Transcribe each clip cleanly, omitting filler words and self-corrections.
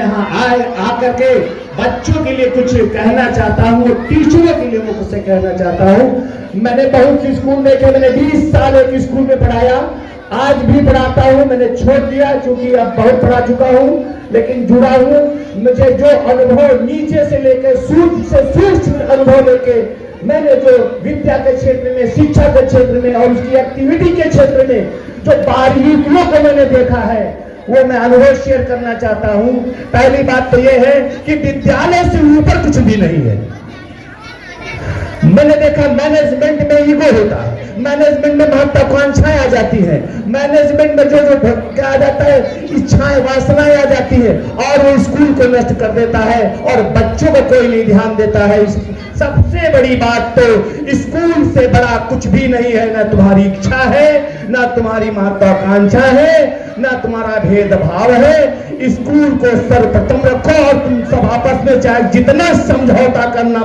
यहाँ आकर के बच्चों के लिए कुछ कहना चाहता हूँ, टीचरों के लिए मैं कुछ कहना चाहता हूँ। मैंने बहुत से स्कूल देखे, मैंने 20 साल एक स्कूल में पढ़ाया, आज भी पढ़ाता हूँ। मैंने छोड़ दिया क्योंकि अब बहुत पढ़ा चुका हूँ, लेकिन जुड़ा हूँ। मुझे जो अनुभव नीचे से लेकर सूक्ष्म से सूक्ष्म अनुभव लेके मैंने जो विद्या के क्षेत्र में, शिक्षा के क्षेत्र में और उसकी एक्टिविटी के क्षेत्र में जो बारीकियों को मैंने देखा है, वो मैं अनुभव शेयर करना चाहता हूं। पहली बात तो ये है कि विद्यालय से ऊपर कुछ भी नहीं है। मैंने देखा मैनेजमेंट में ईगो होता है, मैनेजमेंट में महत्वाकांक्षाएं आ जाती है, मैनेजमेंट में जो क्या आ जाता है, इच्छाएं वासनाएं आ जाती है और वो स्कूल को नष्ट कर देता है और बच्चों को कोई नहीं ध्यान देता है। सबसे बड़ी बात तो स्कूल से बड़ा कुछ भी नहीं है, ना तुम्हारी इच्छा है, ना तुम्हारी महत्वाकांक्षा है, ना तुम्हारा भेदभाव है। स्कूल को सर्वप्रथम रखो और तुम सब आपस में चाहे जितना समझौता करना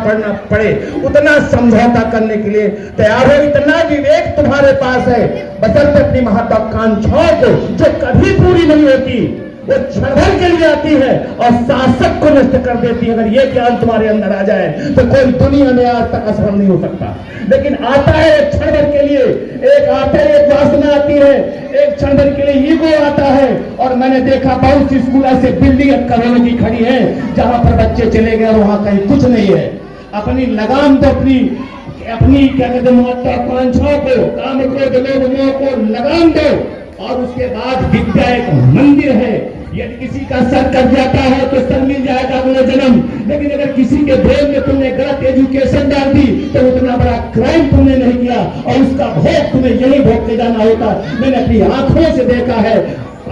पड़े उतना समझौता करने के लिए तैयार हो। इतना विवेक तुम्हारे पास है, बशर्ते अपनी महत्वाकांक्षाओं को जो कभी पूरी नहीं होती वो क्षण भर के लिए आती है और शासक को नष्ट कर देती है। अगर ये ज्ञान तुम्हारे अंदर आ जाए तो कोई दुनिया में आज तक असफल नहीं हो सकता। लेकिन आता है एक क्षण भर के लिए, एक आता है, एक वासना आती है, एक क्षण भर के लिए ईगो आता है। और मैंने देखा बहुत सी स्कूल ऐसे बिल्डिंग करोड़ों की खड़ी है जहां पर बच्चे चले गए और वहां कहीं कुछ नहीं है। अपनी लगाम तो अपनी क्या कहते हैं, महत्वाकांक्षाओं को, काम को, लोगों को लगाम दो। और उसके बाद विद्या एक मंदिर है। यदि किसी का सर कट जाता है तो सर मिल जाएगा अगले जन्म, लेकिन अगर किसी के ब्रेन में तुमने गलत एजुकेशन डाल दी तो उतना बड़ा क्राइम तुमने नहीं किया और उसका भोग तुम्हें यही भोग के जाना होता। मैंने अपनी आंखों से देखा है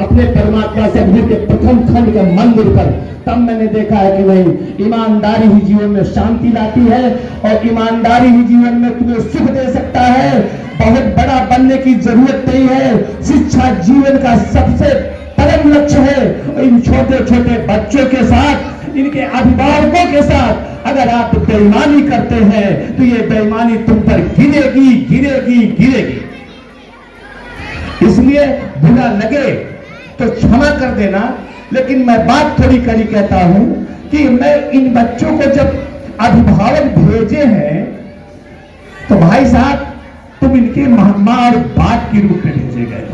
अपने परमात्मा से के प्रथम खंड के मंदिर पर, तब मैंने देखा है कि नहीं, ईमानदारी ही जीवन में शांति लाती है और ईमानदारी ही जीवन में तुम्हें सुख दे सकता है। बहुत बड़ा बनने की जरूरत नहीं है। शिक्षा जीवन का सबसे परम लक्ष्य है। इन छोटे छोटे बच्चों के साथ, इनके अभिभावकों के साथ अगर आप बेईमानी करते हैं तो ये बेईमानी तुम पर गिरेगी गिरेगी गिरेगी। इसलिए बुरा लगे तो क्षमा कर देना, लेकिन मैं बात थोड़ी कड़ी कहता हूं कि मैं इन बच्चों को जब अभिभावक भेजे हैं तो भाई साहब तुम इनके मां और बाप के रूप में भेजे गए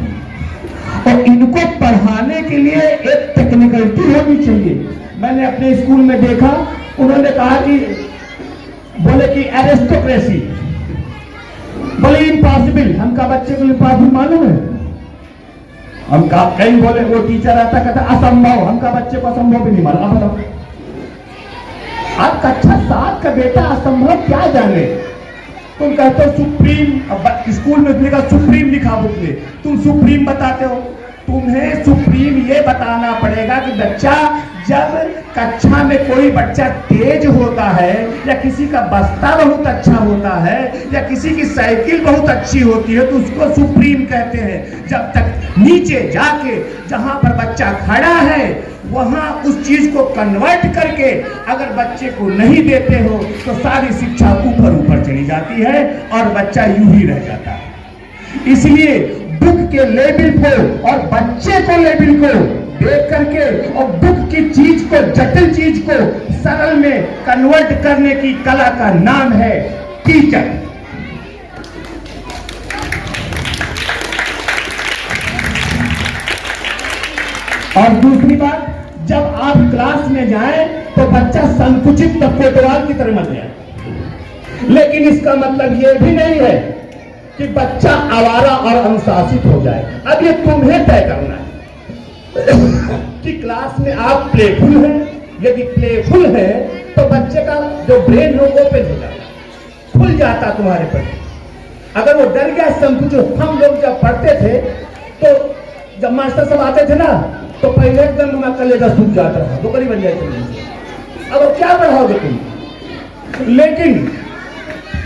और इनको पढ़ाने के लिए एक टेक्निकलिटी होनी चाहिए। मैंने अपने स्कूल में देखा, उन्होंने कहा कि बोले कि एरिस्टोक्रेसी, बोले इम्पॉसिबल। हम कहा बच्चे को इम्पॉसिबल मालूम है? हम कहा कहीं बोले, वो टीचर आता कहता असंभव। हम कहा बच्चे को असंभव भी नहीं मालूम। अब बताओ, आप कक्षा 7 का बेटा असंभव क्या जाने? तुम कहते हो सुप्रीम, स्कूल में लिखा सुप्रीम लिखा बुक में, तुम सुप्रीम बताते हो। तुम्हें सुप्रीम ये बताना पड़ेगा कि बच्चा जब कक्षा में कोई बच्चा तेज होता है या किसी का बस्ता बहुत अच्छा होता है या किसी की साइकिल बहुत अच्छी होती है तो उसको सुप्रीम कहते हैं। जब तक नीचे जाके जहां पर बच्चा खड़ा है वहां उस चीज को कन्वर्ट करके अगर बच्चे को नहीं देते हो तो सारी शिक्षा ऊपर ऊपर चली जाती है और बच्चा यूं ही रह जाता है। इसलिए बुक के लेवल को और बच्चे को लेवल को देख करके और बुक की चीज को, जटिल चीज को सरल में कन्वर्ट करने की कला का नाम है टीचर। और दूसरी बात, जब आप क्लास में जाएं तो बच्चा संकुचित कोतवाल की तरह मत जाए। लेकिन इसका मतलब यह भी नहीं है कि बच्चा आवारा और अनुशासित हो जाए। अब ये तुम्हें तय करना है कि क्लास में आप प्लेफुल हैं। यदि प्लेफुल है तो बच्चे का जो ब्रेन है वो ओपन हो जाता, खुल जाता तुम्हारे प्रति। अगर वो डर गया, संकुचित, हम लोग जब पढ़ते थे तो जब मास्टर सब आते थे ना तो पहले एकदम मैं कलेजा सूख जाता था, नौकरी बन जाती थी। अब क्या पढ़ाओगे तुम? लेकिन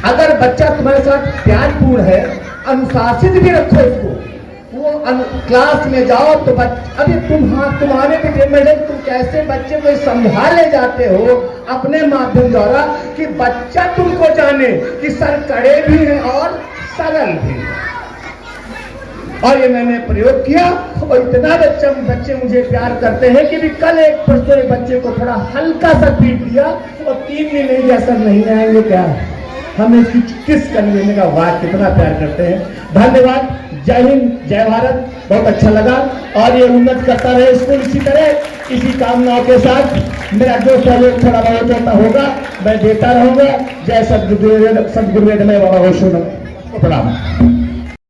अगर बच्चा तुम्हारे साथ प्यारपूर्ण है, अनुशासित भी रखो इसको, वो क्लास में जाओ तो अभी तुम्हारे पे तुम कैसे बच्चे को समझा ले जाते हो अपने माध्यम द्वारा कि बच्चा तुमको जाने कि सर कड़े भी हैं और सरल भी। और ये मैंने प्रयोग किया और इतना बच्चे मुझे प्यार करते हैं कि भी कल एक परसों एक बच्चे को थोड़ा हल्का सा पीट दिया और 3 दिन नहीं दिया, सर नहीं आएंगे क्या, हमने इसकी किस कर लेने का, वाह कितना प्यार करते हैं। धन्यवाद, जय हिंद, जय भारत, बहुत अच्छा लगा और ये उन्नत करता रहे स्कूल इसी तरह, इसी कामनाओं के साथ। मेरा जो सहयोग थोड़ा बहुत होता होगा मैं देता रहूंगा। जय सदगुरुदेव में बाबा होशो प्रणाम।